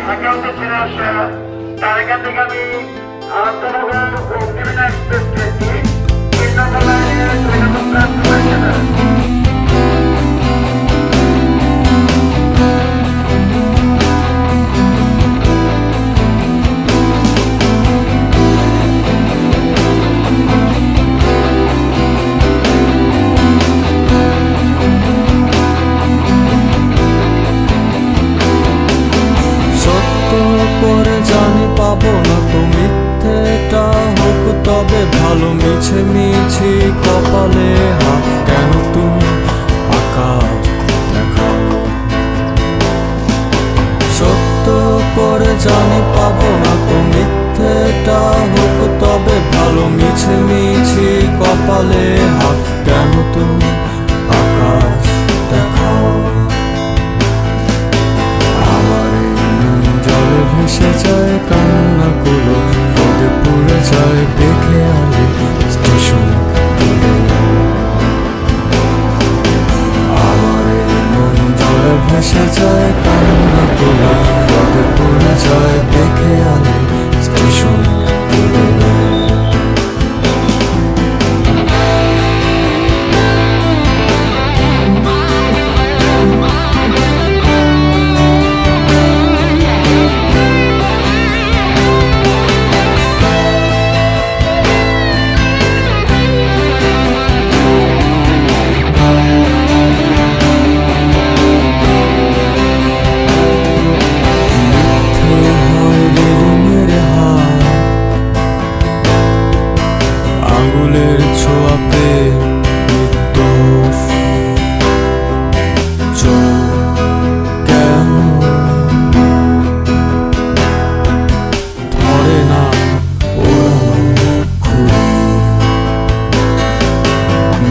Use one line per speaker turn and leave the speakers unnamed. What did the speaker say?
ঢাকাতে ছেড়ে আসা তার এখান থেকে আমি আন্তনগর অগ্নিবীণা এক্সপ্রেস ট্রেনটি কৃষ্ণতলায়
পাবো না তো মিথ্যেটা হোক তবে ভালো মিছে মিছি কপালে হাত কেন তুমি আকাশ দেখাও সত্য করে জানি পাবো না তো মিথ্যেটা হোক তবে ভালো মিছে মিছি কপালে হাত কেন তুমি আকাশ দেখাও আমার জলে ভেসে যায় কান্নাগুলো পড়ে যায় দেখে